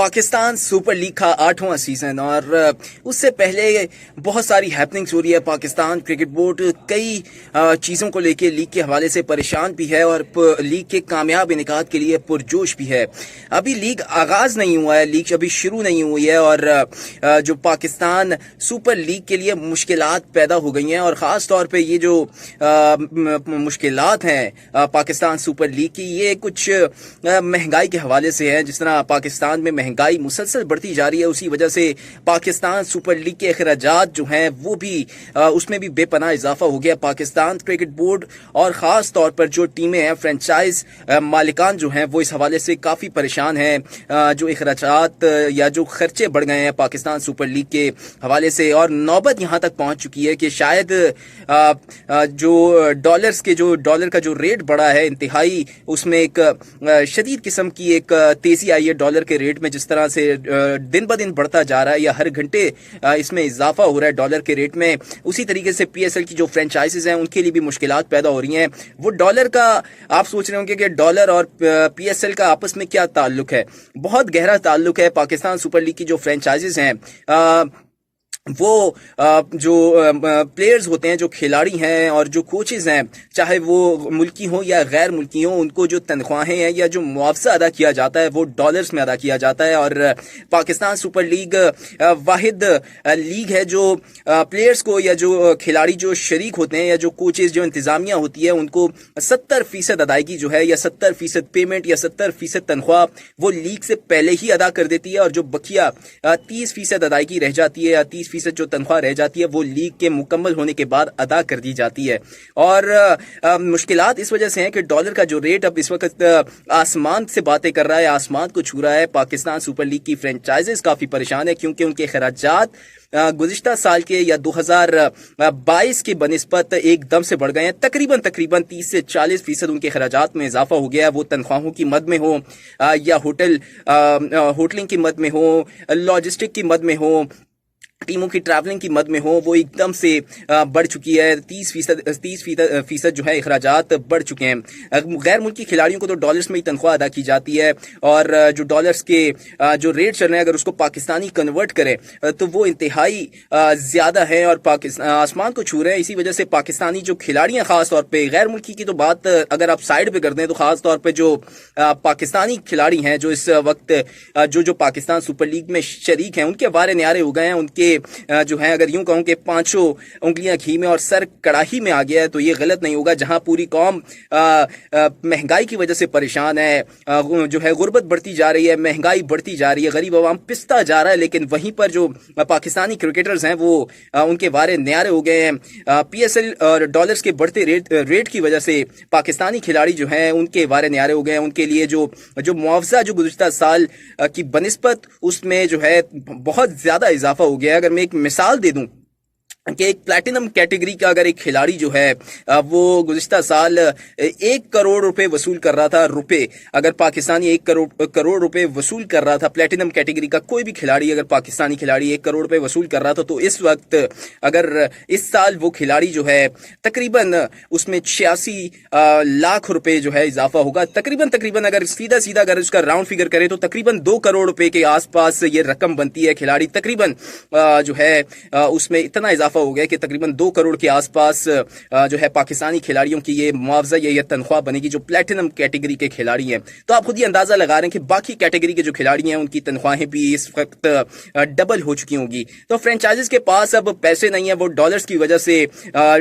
Pakistan super league का 8वां season और उससे पहले बहुत सारी हैपनिंग्स हो रही है। पाकिस्तान क्रिकेट बोर्ड कई चीज़ों को लेके लीग के हवाले से परेशान भी है और लीग के कामयाब इनेकाद के लिए पुरजोश भी है। अभी लीग आगाज़ नहीं हुआ है, लीग अभी शुरू नहीं हुई है और जो पाकिस्तान सुपर लीग के लिए मुश्किलात पैदा हो गई हैं और ख़ास तौर पे ये जो मुश्किलात हैं पाकिस्तान सुपर लीग की, ये कुछ महंगाई के हवाले से है। जिस तरह पाकिस्तान में महंगाई मुसलसल बढ़ती जा रही है, उसी वजह से पाकिस्तान सुपर लीग के अखराजात जो हैं वो भी उसमें भी बेपनाह इजाफा हो गया। पाकिस्तान क्रिकेट बोर्ड और ख़ास तौर पर जो टीमें हैं, फ्रेंचाइज मालिकान जो हैं, वो इस हवाले से काफ़ी परेशान हैं। जो अखराजात या जो खर्चे बढ़ गए हैं पाकिस्तान सुपर लीग के हवाले से, और नौबत यहाँ तक पहुँच चुकी है कि शायद जो डॉलर का जो रेट बढ़ा है इंतहाई, उसमें एक शदीद किस्म की एक तेजी आई है डॉलर के रेट में। जिस तरह से दिन ब दिन बढ़ता जा रहा है या हर घंटे इसमें इजाफा हो रहा है डॉलर के रेट में, उसी तरीके से पीएसएल की जो फ्रेंचाइजीज हैं उनके लिए भी मुश्किलात पैदा हो रही हैं। वो डॉलर का, आप सोच रहे होंगे कि डॉलर और पीएसएल का आपस में क्या ताल्लुक है। बहुत गहरा ताल्लुक है। पाकिस्तान सुपर लीग की जो फ्रेंचाइजीज हैं, वो जो प्लेयर्स होते हैं, जो खिलाड़ी हैं और जो कोचेज हैं, चाहे वो मुल्की हों या गैर मुल्की हों, उनको जो तनख्वाहें हैं या जो मुआवजा अदा किया जाता है वो डॉलर्स में अदा किया जाता है। और पाकिस्तान सुपर लीग वाहिद लीग है जो प्लेयर्स को या जो खिलाड़ी जो शरीक होते हैं या जो कोचेज, जो इंतज़ामिया होती है, उनको 70% अदायगी जो है या 70% पेमेंट या 70% तनख्वाह वो लीग से पहले ही अदा कर देती है, और जो बकिया 30% अदायगी रह जाती है या 30% जो तनख्वाह रह जाती है वो लीग के मुकम्मल होने के बाद अदा कर दी जाती है। और मुश्किलात इस वजह से हैं कि डॉलर का जो रेट अब इस वक्त आसमान से बातें कर रहा है, आसमान को छू रहा है। पाकिस्तान सुपर लीग की फ्रेंचाइजीज काफ़ी परेशान है क्योंकि उनके खर्चात गुज़िश्ता साल के या 2022 के बनिस्बत एकदम से बढ़ गए हैं। तकरीबन 30 से 40% उनके खर्चात में इजाफा हो गया है। वो तनख्वाहों की मद में हो या होटलिंग की मद में हो, लॉजिस्टिक की मद में हो, टीमों की ट्रैवलिंग की मद में हो, वो एकदम से बढ़ चुकी है। 30% जो है अखराजात बढ़ चुके हैं। गैर मुल्की खिलाड़ियों को तो डॉलर्स में ही तनख्वाह अदा की जाती है, और जो डॉलर्स के जो रेट चल रहे हैं, अगर उसको पाकिस्तानी कन्वर्ट करें तो वो इंतहाई ज़्यादा है और पाकिस्तान आसमान को छू रहे हैं। इसी वजह से पाकिस्तानी जो खिलाड़ी हैं, ख़ास तौर पर गैर मुल्की की तो बात अगर आप साइड पर कर दें, तो ख़ास तौर पर जो पाकिस्तानी खिलाड़ी हैं जो इस वक्त जो पाकिस्तान सुपर लीग में शरीक हैं, उनके वारे न्यारे हो गए हैं। उनके जो है, अगर यूं कहूं कि 5 उंगलियां घी में और सर कड़ाही में आ गया है तो ये गलत नहीं होगा। जहां पूरी कौम महंगाई की वजह से परेशान है, जो है गुर्बत बढ़ती जा रही है, महंगाई बढ़ती जा रही है, गरीब आवाम पिसता जा रहा है, लेकिन वहीं पर जो पाकिस्तानी क्रिकेटर्स हैं वो उनके वारे न्यारे हो गए हैं। पीएसएल और डॉलर्स के बढ़ते रेट की वजह से पाकिस्तानी खिलाड़ी जो हैं उनके वारे न्यारे हो गए हैं। उनके लिए जो मुआवजा जो गुज़िश्ता साल की बनिस्बत उसमें जो है बहुत ज़्यादा इजाफा हो गया है। अगर मैं एक मिसाल दे दूं कि एक प्लैटिनम कैटेगरी का अगर एक खिलाड़ी जो है वो गुज़िश्ता साल 1 करोड़ रुपए वसूल कर रहा था, अगर पाकिस्तानी 1 करोड़ रुपए वसूल कर रहा था, प्लैटिनम कैटेगरी का कोई भी खिलाड़ी, अगर पाकिस्तानी खिलाड़ी 1 करोड़ रुपए वसूल कर रहा था, तो इस वक्त अगर इस साल वो खिलाड़ी जो है तकरीबन उसमें 86 लाख रुपए जो है इजाफा होगा। तकरीबन अगर सीधा अगर उसका राउंड फिगर करें तो तकरीबन 2 करोड़ रुपए के आसपास ये रकम बनती है। खिलाड़ी तकरीबन जो है उसमें इतना इजाफा हो गया कि तकरीबन 2 करोड़ के आसपास जो है पाकिस्तानी खिलाड़ियों की ये मुआवजा या तनख्वाह बनेगी जो प्लैटिनम कैटेगरी के खिलाड़ी हैं। तो आप खुद ही अंदाजा लगा रहे हैं कि बाकी कैटेगरी के जो खिलाड़ी हैं उनकी तनख्वाहें भी इस वक्त डबल हो चुकी होंगी। तो फ्रेंचाइजीज के पास अब पैसे नहीं है, वो डॉलर्स की वजह से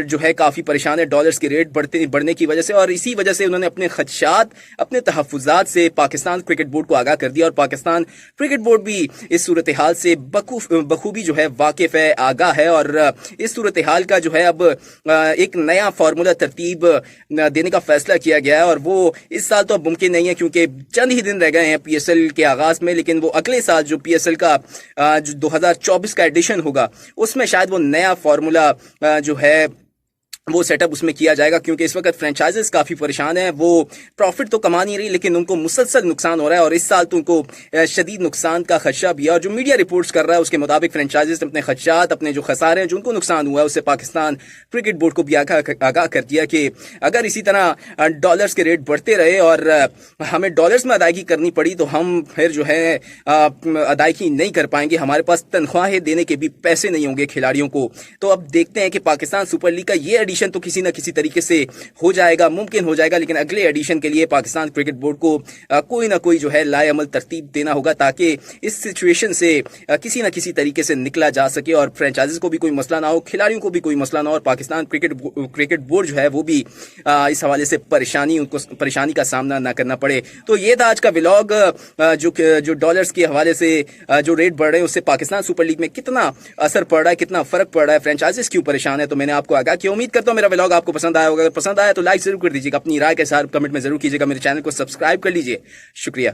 जो है काफी परेशान है, डॉलर्स के रेट बढ़ने की वजह से, और इसी वजह से उन्होंने अपने खदशात, अपने तहफ़्फ़ुज़ात से पाकिस्तान क्रिकेट बोर्ड को आगाह कर दिया। और पाकिस्तान क्रिकेट बोर्ड भी इस सूरत हाल से बखूबी जो है वाकिफ है, आगाह है, और इस सूरत हाल का जो है अब एक नया फार्मूला तरतीब देने का फैसला किया गया है। और वो इस साल तो अब मुमकिन नहीं है क्योंकि चंद ही दिन रह गए हैं पीएसएल के आगाज में, लेकिन वो अगले साल जो पीएसएल का जो 2024 का एडिशन होगा उसमें शायद वो नया फार्मूला जो है वो सेटअप उसमें किया जाएगा, क्योंकि इस वक्त फ्रेंचाइजेस काफ़ी परेशान हैं। वो प्रॉफिट तो कमा नहीं रही, लेकिन उनको मुसलसल नुकसान हो रहा है और इस साल तो उनको शदीद नुकसान का खदशा भी है। और जो मीडिया रिपोर्ट्स कर रहा है उसके मुताबिक फ्रेंचाइजेस अपने खदशात, अपने जो खसारे हैं, जो उनको नुकसान हुआ है, उससे पाकिस्तान क्रिकेट बोर्ड को भी आगाह कर दिया कि अगर इसी तरह डॉलर्स के रेट बढ़ते रहे और हमें डॉलर्स में अदायगी करनी पड़ी तो हम फिर जो है अदायगी नहीं कर पाएंगे, हमारे पास तनख्वाहें देने के भी पैसे नहीं होंगे खिलाड़ियों को। तो अब देखते हैं कि पाकिस्तान सुपर लीग का ये एडिशन तो किसी न किसी तरीके से हो जाएगा, मुमकिन हो जाएगा, लेकिन अगले एडिशन के लिए पाकिस्तान क्रिकेट बोर्ड को कोई ना कोई जो है लाएअमल तरतीब देना होगा, ताकि इस सिचुएशन से किसी न किसी तरीके से निकला जा सके और फ्रेंचाइजीज को भी कोई मसला ना हो, खिलाड़ियों को भी कोई मसला ना हो, और पाकिस्तान क्रिकेट बोर्ड जो है वो भी इस हवाले से उनको परेशानी का सामना ना करना पड़े। तो ये था आज का व्लॉग, जो डॉलर्स के हवाले से जो रेट बढ़ रहे हैं उससे पाकिस्तान सुपर लीग में कितना असर पड़ रहा है, कितना फर्क पड़ रहा है, फ्रेंचाइजीज क्यों परेशान है, तो मैंने आपको आगाह किया। उम्मीद करता हूं मेरा व्लॉग आपको पसंद आया होगा। अगर पसंद आया तो लाइक जरूर कर दीजिएगा, अपनी राय के साथ कमेंट में जरूर कीजिएगा, मेरे चैनल को सब्सक्राइब कर लीजिए। शुक्रिया।